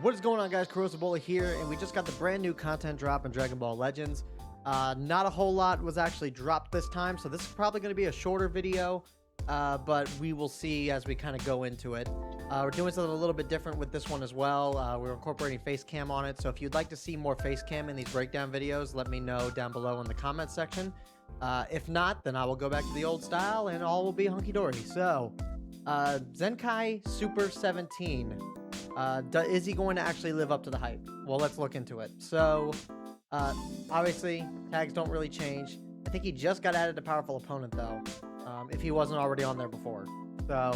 What is going on, guys? Corrosive here, and we just got the brand new content drop in Dragon Ball Legends. Not a whole lot was actually dropped this time, so this is probably going to be a shorter video, but we will see as we kind of go into it. We're doing something a little bit different with this one as well. We're incorporating face cam on it, so if you'd like to see more face cam in these breakdown videos, let me know down below in the comment section. If not, then I will go back to the old style, and all will be hunky-dory. So, Zenkai Super 17. Is he going to actually live up to the hype? Well, let's look into it. So, obviously, tags don't really change. I think he just got added to Powerful Opponent, though, if he wasn't already on there before. So,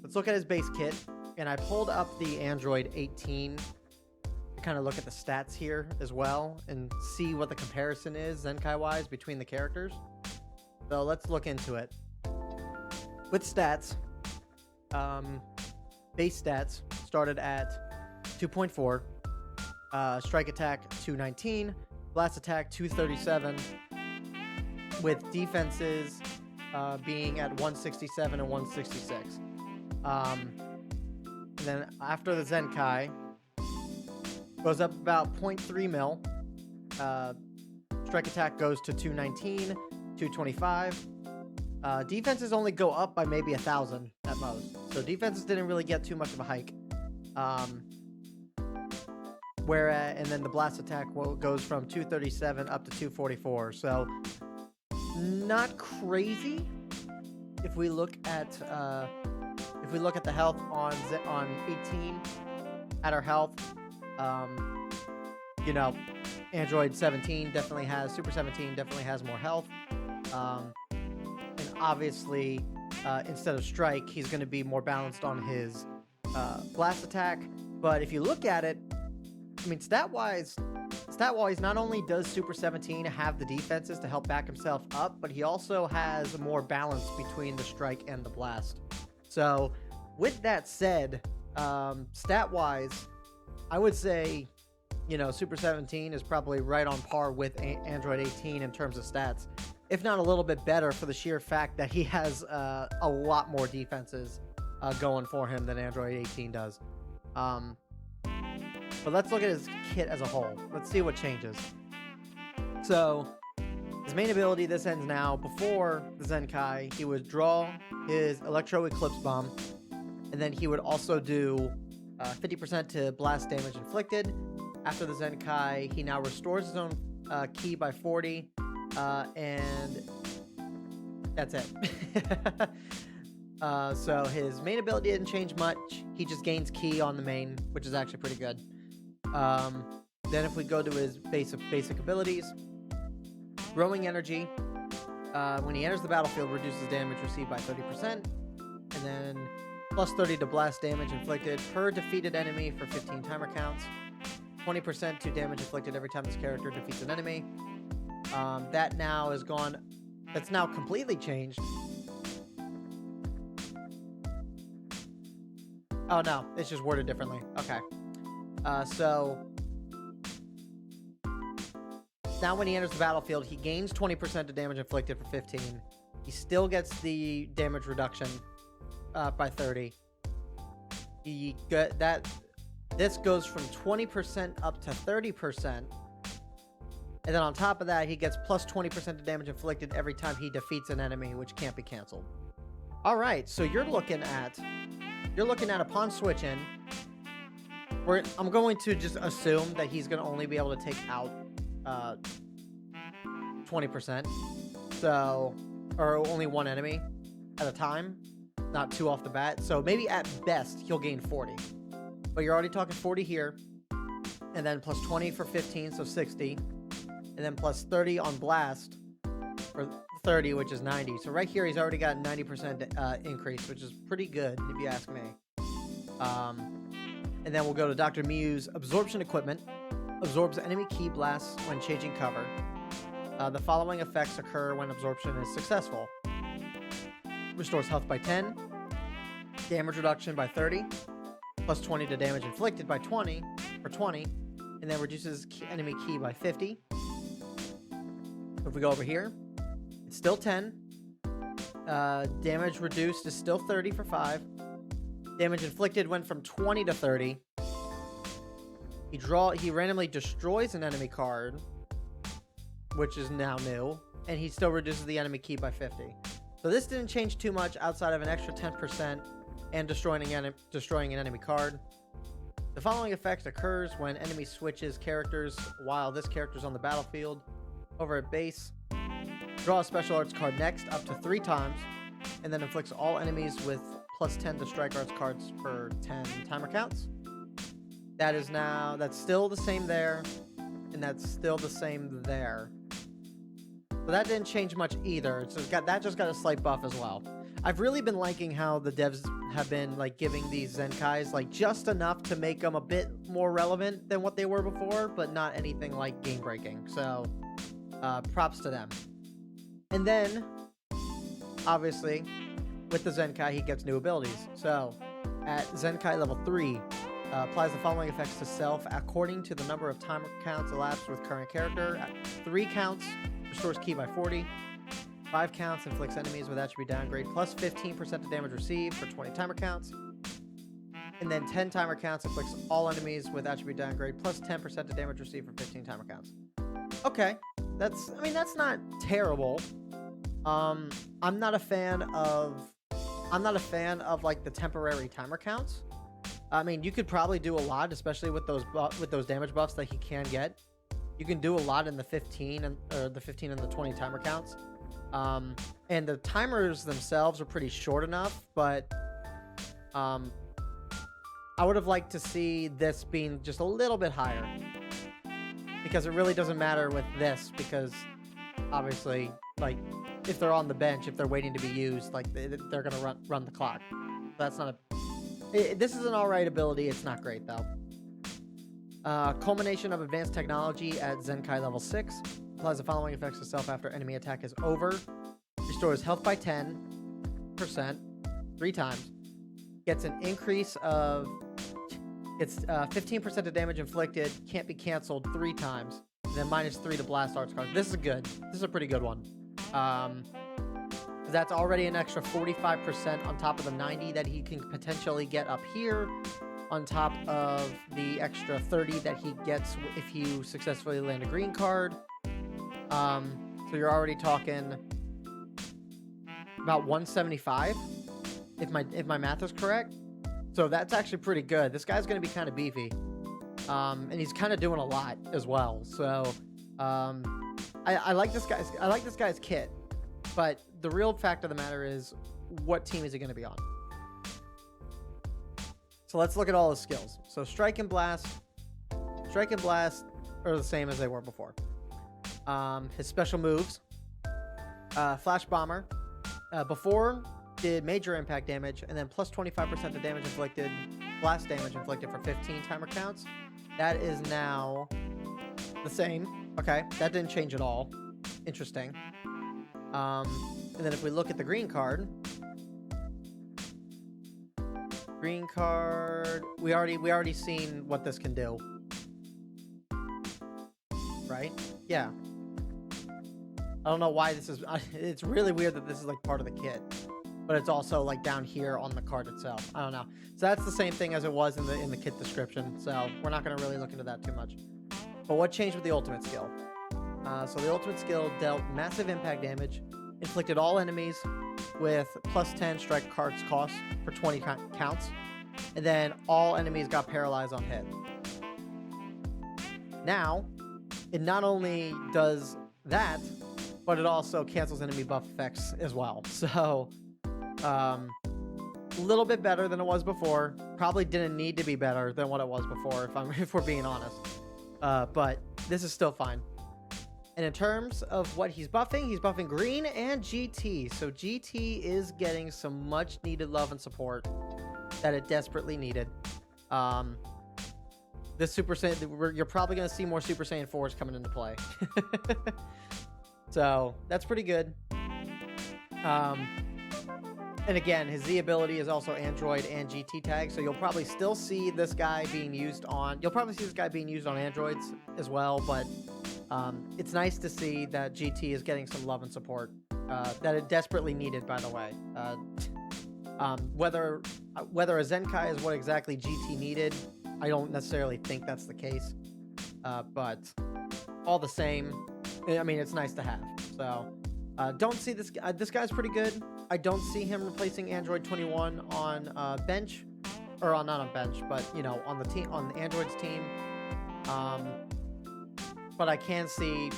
let's look at his base kit. And I pulled up the Android 18 to kind of look at the stats here as well and see what the comparison is, Zenkai-wise, between the characters. So, let's look into it. With stats, base stats started at 2.4, strike attack 219, blast attack 237, with defenses being at 167 and 166. And then after the Zenkai, goes up about 0.3 mil. Strike attack goes to 219, 225. Defenses only go up by maybe 1,000 at most. So defenses didn't really get too much of a hike. And then the blast attack goes from 237 up to 244. So not crazy. If we look at the health on 18, at our health, Android 17 definitely has, Super 17 definitely has more health. And obviously, instead of strike, he's going to be more balanced on his blast attack. But if you look at it, I mean, stat-wise, not only does Super 17 have the defenses to help back himself up, but he also has more balance between the strike and the blast. So, with that said, stat-wise, I would say, Super 17 is probably right on par with Android 18 in terms of stats, if not a little bit better, for the sheer fact that he has a lot more defenses going for him than Android 18 does. But let's look at his kit as a whole. Let's see what changes. So, his main ability, this ends now. Before the Zenkai, he would draw his Electro Eclipse Bomb, and then he would also do 50% to blast damage inflicted. After the Zenkai, he now restores his own ki by 40, and that's it. So his main ability didn't change much. He just gains ki on the main, which is actually pretty good. Then if we go to his basic abilities, growing energy, when he enters the battlefield, reduces damage received by 30%, and then plus 30 to blast damage inflicted per defeated enemy for 15 timer counts, 20% to damage inflicted every time this character defeats an enemy. That now is gone. That's now completely changed. Oh no, it's just worded differently. Okay. So now when he enters the battlefield, he gains 20% to damage inflicted for 15. He still gets the damage reduction by 30. This goes from 20% up to 30%. And then on top of that, he gets plus 20% to damage inflicted every time he defeats an enemy, which can't be canceled. All right, so you're looking at upon switching, I'm going to just assume that he's going to only be able to take out 20%. So, or only one enemy at a time, not two off the bat. So maybe at best he'll gain 40. But you're already talking 40 here, and then plus 20 for 15, so 60. And then plus 30 on blast for 30, which is 90. So right here, he's already got 90% increase, which is pretty good, if you ask me. And then we'll go to Dr. Mew's Absorption Equipment. Absorbs enemy ki blasts when changing cover. The following effects occur when absorption is successful. Restores health by 10. Damage reduction by 30. Plus 20 to damage inflicted by 20. For 20. And then reduces enemy ki by 50. If we go over here, it's still 10. Damage reduced is still 30 for 5. Damage inflicted went from 20 to 30. He randomly destroys an enemy card, which is now new, and he still reduces the enemy key by 50. So this didn't change too much outside of an extra 10% and destroying an enemy card. The following effect occurs when enemy switches characters while this character is on the battlefield. Over at base, draw a special arts card next up to 3 times, and then inflicts all enemies with +10 to strike arts cards per 10 timer counts. That's still the same there, and that's still the same there. So that didn't change much either. That just got a slight buff as well. I've really been liking how the devs have been like giving these Zenkais like just enough to make them a bit more relevant than what they were before, but not anything like game breaking. So props to them. And then obviously with the Zenkai he gets new abilities. So at Zenkai level 3, applies the following effects to self according to the number of timer counts elapsed with current character. At 3 counts, restores ki by 40. 5 counts, inflicts enemies with attribute downgrade plus 15% to damage received for 20 timer counts. And then 10 timer counts, inflicts all enemies with attribute downgrade plus 10% to damage received for 15 timer counts. Okay, that's not terrible. I'm not a fan of like the temporary timer counts. I mean, you could probably do a lot, especially with those damage buffs that he can get. You can do a lot in the 15 and the 20 timer counts. And the timers themselves are pretty short enough, but I would have liked to see this being just a little bit higher, because it really doesn't matter with this, because obviously, like, if they're on the bench, if they're waiting to be used, like they're gonna run the clock. That's not this is an alright ability. It's not great though. Culmination of advanced technology at Zenkai level 6. Applies the following effects to self after enemy attack is over. Restores health by 10%, 3 times. Gets an increase of... It's 15% of damage inflicted, can't be cancelled 3 times. And then -3 to blast arts cards. This is good. This is a pretty good one. That's already an extra 45% on top of the 90 that he can potentially get up here, on top of the extra 30 that he gets if you successfully land a green card. So you're already talking about 175, if my math is correct. So that's actually pretty good. This guy's going to be kind of beefy, and he's kind of doing a lot as well. So I like this guy's kit, but the real fact of the matter is, what team is he going to be on? So let's look at all his skills. So Strike and Blast are the same as they were before. His special moves, Flash Bomber, before did major impact damage, and then plus 25% to damage inflicted, blast damage inflicted for 15 timer counts. That is now the same. Okay, that didn't change at all. Interesting. And then if we look at the green card, we already seen what this can do, right? Yeah. I don't know why this is. It's really weird that this is like part of the kit, but it's also like down here on the card itself. I don't know. So that's the same thing as it was in the kit description. So we're not going to really look into that too much. But what changed with the ultimate skill? So the ultimate skill dealt massive impact damage, inflicted all enemies with plus 10 strike cards cost for 20 counts, and then all enemies got paralyzed on hit. Now, it not only does that, but it also cancels enemy buff effects as well. So, a little bit better than it was before. Probably didn't need to be better than what it was before, if we're being honest. But this is still fine. And in terms of what he's buffing green and GT. So GT is getting some much needed love and support that it desperately needed. This Super Saiyan, you're probably going to see more Super Saiyan 4s coming into play. So that's pretty good. And again, his Z ability is also Android and GT tag, so you'll probably still see this guy being used on... You'll probably see this guy being used on Androids as well, but it's nice to see that GT is getting some love and support that it desperately needed, by the way. Whether a Zenkai is what exactly GT needed, I don't necessarily think that's the case. But all the same, I mean, it's nice to have. So don't see this. This guy's pretty good. I don't see him replacing Android 21 on bench, or on not on bench, but you know, on the team, on the Android's team. But I can see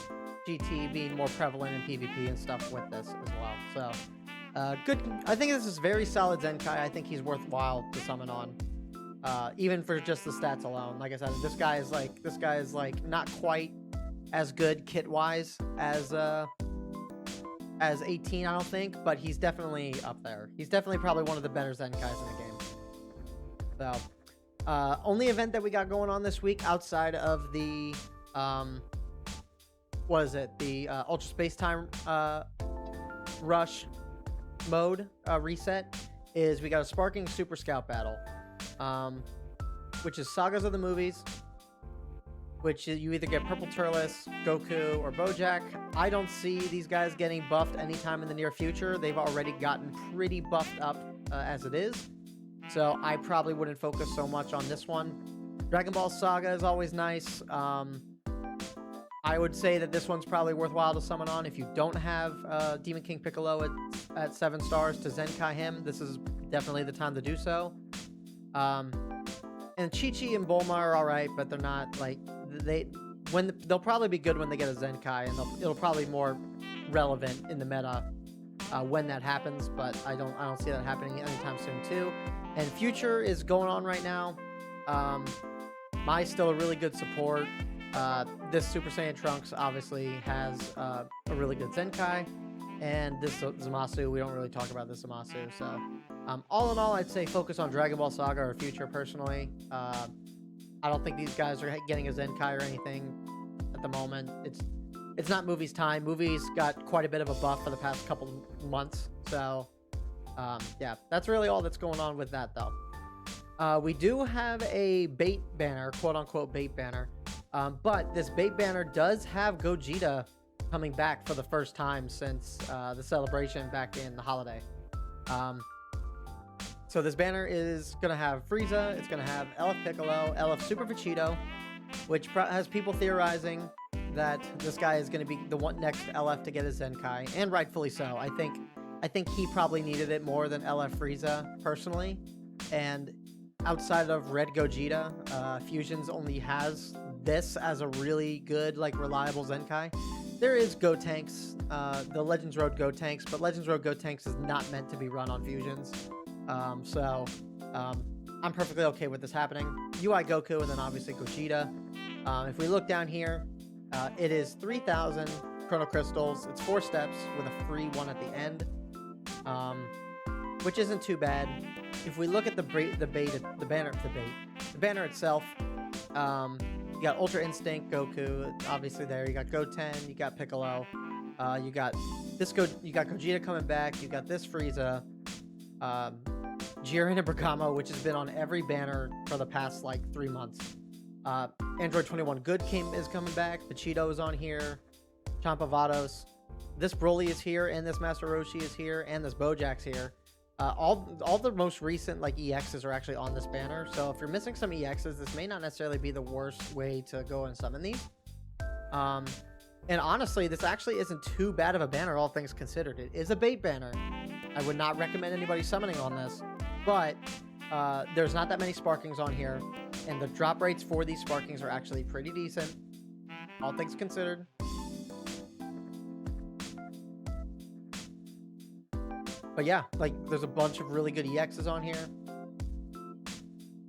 GT being more prevalent in PvP and stuff with this as well. So good. I think this is very solid Zenkai. I think he's worthwhile to summon on, even for just the stats alone. Like I said, this guy is like not quite as good kit wise as 18, I don't think, but he's definitely up there. He's definitely probably one of the better Zenkais in the game. So, only event that we got going on this week outside of the, what is it? The Ultra Space Time Rush mode reset is we got a Sparking Super Scout battle, which is Sagas of the Movies, which you either get Purple Turles, Goku, or Bojack. I don't see these guys getting buffed anytime in the near future. They've already gotten pretty buffed up as it is. So I probably wouldn't focus so much on this one. Dragon Ball Saga is always nice. I would say that this one's probably worthwhile to summon on. If you don't have Demon King Piccolo at 7 stars to Zenkai him, this is definitely the time to do so. And Chi-Chi and Bulma are alright, but they're not like... They'll probably be good when they get a Zenkai, and it'll probably be more relevant in the meta when that happens, but I don't see that happening anytime soon too. And Future is going on right now. Mai's still a really good support. This Super Saiyan Trunks obviously has a really good Zenkai, and this Zamasu, we don't really talk about this Zamasu. So all in all, I'd say focus on Dragon Ball Saga or Future personally. I don't think these guys are getting a Zenkai or anything at the moment. It's not Movies time. Movies got quite a bit of a buff for the past couple months. So yeah, that's really all that's going on with that though. We do have a bait banner, quote unquote bait banner. But this bait banner does have Gogeta coming back for the first time since the celebration back in the holiday. So this banner is going to have Frieza, it's going to have LF Piccolo, LF Super Vegito, which has people theorizing that this guy is going to be the next LF to get his Zenkai, and rightfully so. I think he probably needed it more than LF Frieza, personally. And outside of Red Gogeta, Fusions only has this as a really good, like, reliable Zenkai. There is Gotenks, the Legends Road Gotenks, but Legends Road Gotenks is not meant to be run on Fusions. So I'm perfectly okay with this happening. UI Goku and then obviously Gogeta. If we look down here, it is 3,000 Chrono Crystals. It's 4 steps with a free one at the end, which isn't too bad. If we look at the banner itself, you got Ultra Instinct Goku, obviously there. You got Goten, you got Piccolo, you got Gogeta coming back. You got this Frieza, Jiren and Bergamo, which has been on every banner for the past like 3 months. Android 21 Good is coming back. Vegito is on here. Champa Vados. This Broly is here, and this Master Roshi is here, and this Bojack's here. All the most recent like EXs are actually on this banner. So if you're missing some EXs, this may not necessarily be the worst way to go and summon these. And honestly, this actually isn't too bad of a banner, all things considered. It is a bait banner. I would not recommend anybody summoning on this, but there's not that many Sparkings on here, and the drop rates for these Sparkings are actually pretty decent, all things considered. But yeah, like, there's a bunch of really good EXs on here,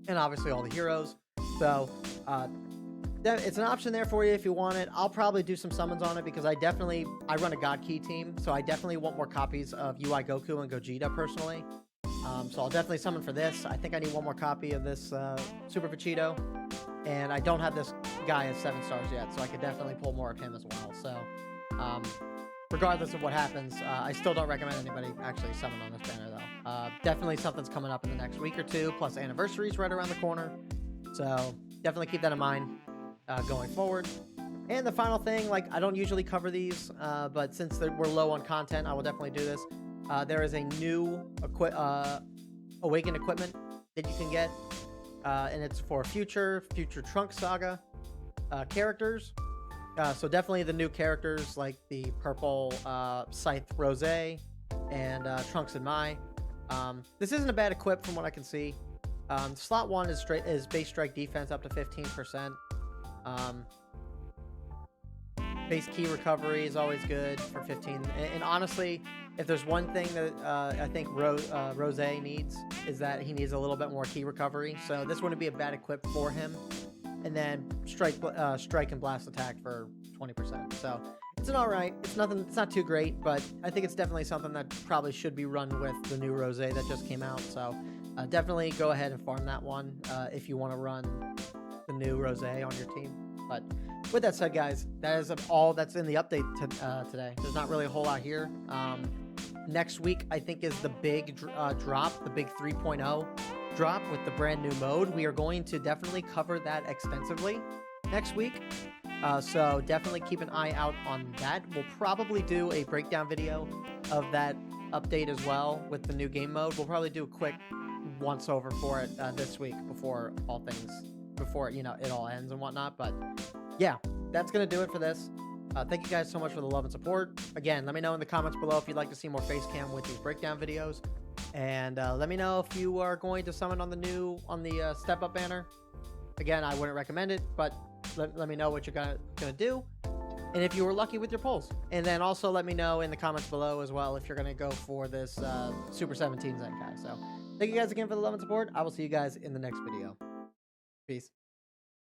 and obviously all the heroes. So it's an option there for you if you want it. I'll probably do some summons on it because I run a God Key team, so I definitely want more copies of UI Goku and Gogeta personally. So I'll definitely summon for this. I think I need one more copy of this Super Vegito, and I don't have this guy as 7 stars yet, so I could definitely pull more of him as well. So regardless of what happens, I still don't recommend anybody actually summon on this banner though. Definitely something's coming up in the next week or two, plus anniversaries right around the corner, so definitely keep that in mind going forward. And the final thing, like, I don't usually cover these, but since we're low on content, I will definitely do this. There is a new Awakened equipment that you can get, and it's for future Trunks Saga characters. So definitely the new characters like the purple Scythe Rose and Trunks and Mai. This isn't a bad equip from what I can see. Slot 1 is base strike defense up to 15%. Base key recovery is always good for 15. And honestly, if there's one thing that I think Rose needs, is that he needs a little bit more key recovery. So this wouldn't be a bad equip for him. And then strike and blast attack for 20%. So it's an alright. It's not too great, but I think it's definitely something that probably should be run with the new Rose that just came out. So definitely go ahead and farm that one if you want to run the new Rose on your team. But with that said, guys, that is all that's in the update today. There's not really a whole lot here. Next week, I think, is the big drop, the big 3.0 drop with the brand new mode. We are going to definitely cover that extensively next week. So definitely keep an eye out on that. We'll probably do a breakdown video of that update as well with the new game mode. We'll probably do a quick once over for it this week before it all ends and whatnot. But yeah, that's gonna do it for this. Thank you guys so much for the love and support. Again, let me know in the comments below if you'd like to see more face cam with these breakdown videos, and let me know if you are going to summon on the step up banner. Again, I wouldn't recommend it, but let me know what you're gonna do, and if you were lucky with your pulls. And then also let me know in the comments below as well if you're gonna go for this Super 17 Zenkai. So thank you guys again for the love and support. I will see you guys in the next video. Peace.